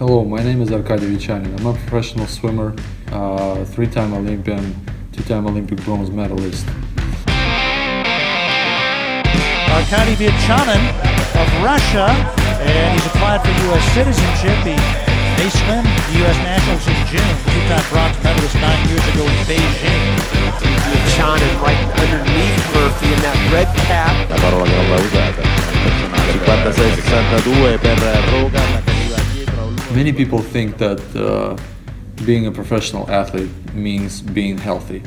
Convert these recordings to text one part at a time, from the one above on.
Hello, my name is Arkady Vyatchanin. I'm a professional swimmer, three-time Olympian, two-time Olympic bronze medalist. Arkady Vyatchanin of Russia, and he's applied for U.S. citizenship. He may swim the U.S. Nationals in June. Two-time bronze medalist 9 years ago in Beijing. Vyatchanin right underneath Murphy in that red cap. La parola che non va usata, personale. 56-62 per Rogan che arriva dietro. Many people think that being a professional athlete means being healthy,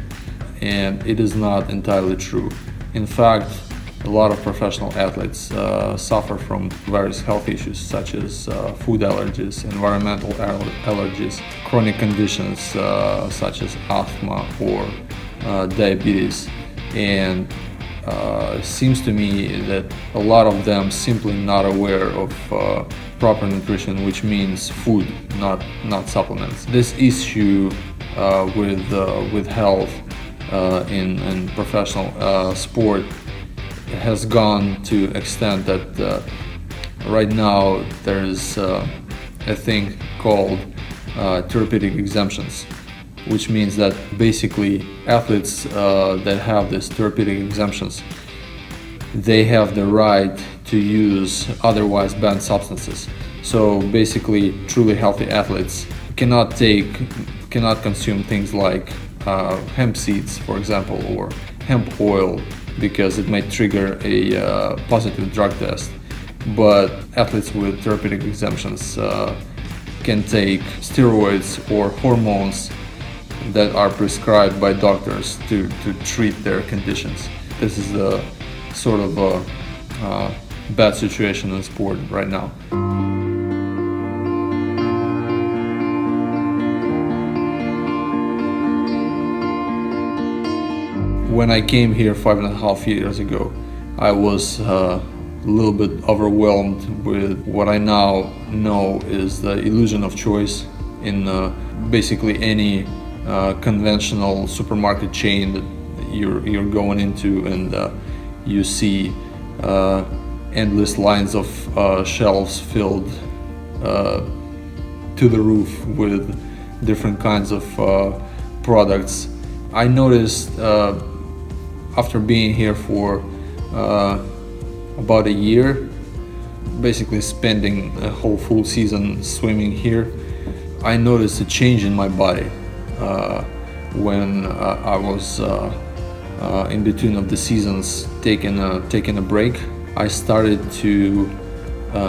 and it is not entirely true. In fact, a lot of professional athletes suffer from various health issues such as food allergies, environmental allergies, chronic conditions such as asthma or diabetes, and it seems to me that a lot of them simply not aware of proper nutrition, which means food, not supplements. This issue with health in professional sport has gone to extent that right now there is a thing called therapeutic exemptions, which means that basically athletes that have these therapeutic exemptions, they have the right to use otherwise banned substances. So basically truly healthy athletes cannot consume things like hemp seeds, for example, or hemp oil, because it might trigger a positive drug test. But athletes with therapeutic exemptions can take steroids or hormones that are prescribed by doctors to treat their conditions. This is a sort of a bad situation in sport right now. When I came here 5.5 years ago, I was a little bit overwhelmed with what I now know is the illusion of choice in basically any conventional supermarket chain that you're going into, and you see endless lines of shelves filled to the roof with different kinds of products. I noticed after being here for about a year, basically spending a whole full season swimming here, I noticed a change in my body. When I was in between of the seasons taking a break, I started to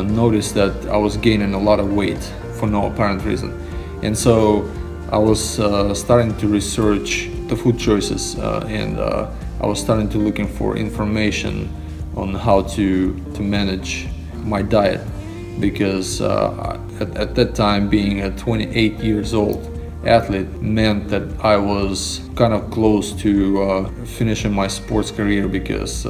notice that I was gaining a lot of weight for no apparent reason. And so I was starting to research the food choices, and I was starting to looking for information on how to manage my diet, because at that time, being a 28 years old athlete meant that I was kind of close to finishing my sports career, because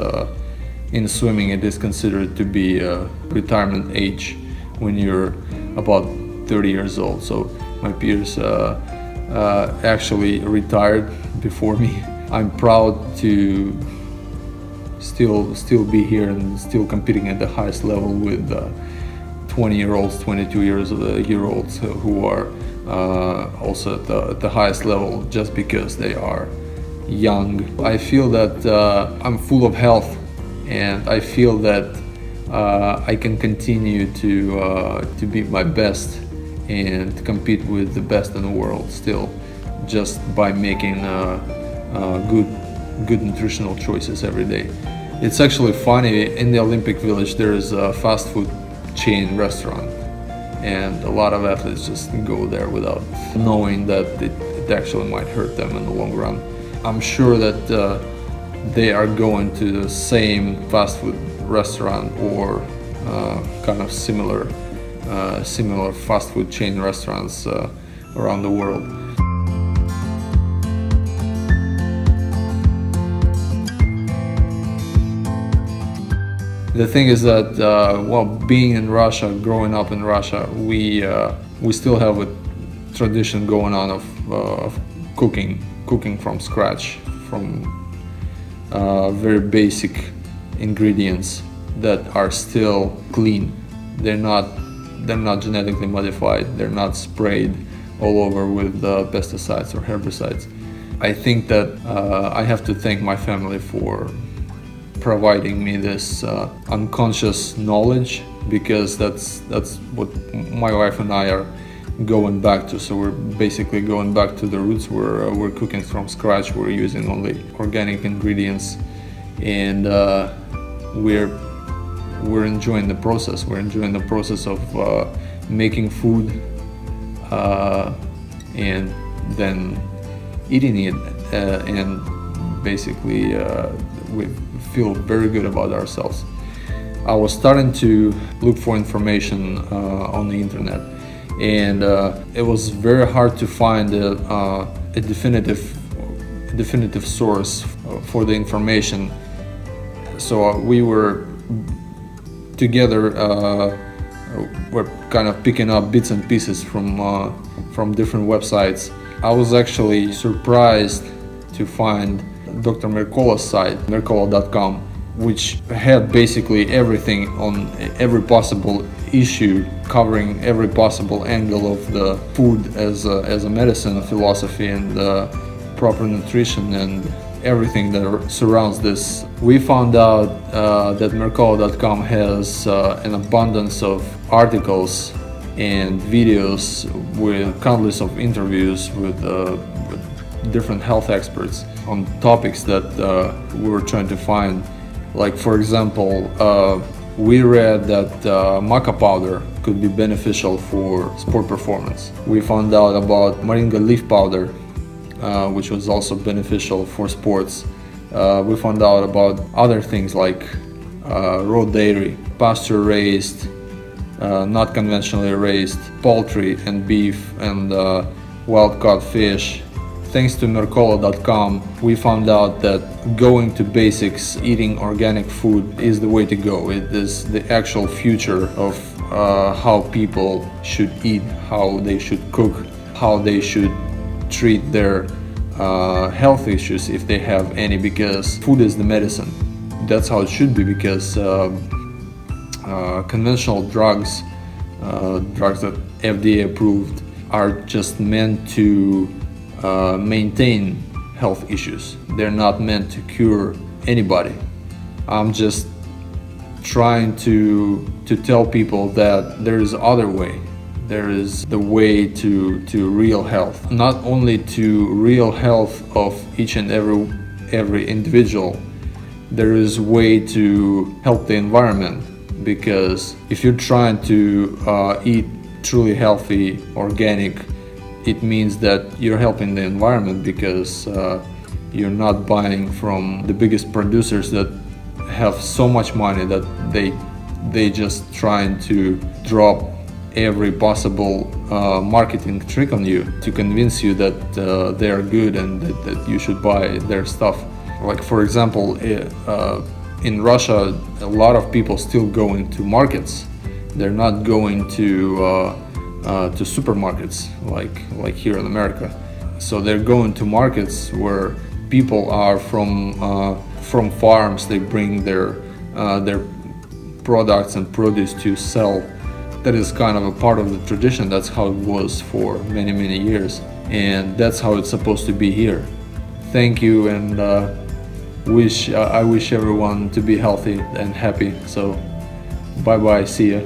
in swimming it is considered to be a retirement age when you're about 30 years old. So my peers actually retired before me. I'm proud to still be here and still competing at the highest level with 20-year-olds, 22-year-olds who are also at the highest level just because they are young. I feel that I'm full of health, and I feel that I can continue to be my best and compete with the best in the world still, just by making good nutritional choices every day. It's actually funny, in the Olympic Village there is a fast food chain restaurant, and a lot of athletes just go there without knowing that it actually might hurt them in the long run. I'm sure that they are going to the same fast food restaurant or kind of similar fast food chain restaurants around the world. The thing is that, well, being in Russia, growing up in Russia, we still have a tradition going on of cooking from scratch, from very basic ingredients that are still clean. They're not not genetically modified, they're not sprayed all over with pesticides or herbicides. I think that I have to thank my family for providing me this unconscious knowledge, because that's what my wife and I are going back to. So we're basically going back to the roots. We're cooking from scratch. We're using only organic ingredients, and we're enjoying the process. We're enjoying the process of making food and then eating it, and basically we feel very good about ourselves. I was starting to look for information on the internet, and it was very hard to find a definitive source for the information. So we were together, we're kind of picking up bits and pieces from different websites. I was actually surprised to find Dr. Mercola's site, Mercola.com, which had basically everything on every possible issue, covering every possible angle of the food as a medicine, philosophy, and proper nutrition, and everything that surrounds this. We found out that Mercola.com has an abundance of articles and videos with countless of interviews with different health experts on topics that we were trying to find. Like, for example, we read that maca powder could be beneficial for sport performance. We found out about moringa leaf powder, which was also beneficial for sports. We found out about other things like raw dairy, pasture raised, not conventionally raised poultry and beef, and wild caught fish. Thanks to Mercola.com, we found out that going to basics, eating organic food, is the way to go. It is the actual future of how people should eat, how they should cook, how they should treat their health issues if they have any, because food is the medicine. That's how it should be, because conventional drugs, drugs that FDA approved, are just meant to maintain health issues. They're not meant to cure anybody. I'm just trying to tell people that there is other way. There is the way to real health, not only to real health of each and every individual. There is a way to help the environment, because if you're trying to eat truly healthy, organic, it means that you're helping the environment, because you're not buying from the biggest producers that have so much money that they just trying to drop every possible marketing trick on you to convince you that they are good and that you should buy their stuff. Like, for example, in Russia, a lot of people still go into markets. They're not going to supermarkets like here in America. So they're going to markets where people are from farms. They bring their products and produce to sell. That is kind of a part of the tradition. That's how it was for many years, and that's how it's supposed to be here. Thank you, and I wish everyone to be healthy and happy. So bye bye, see ya.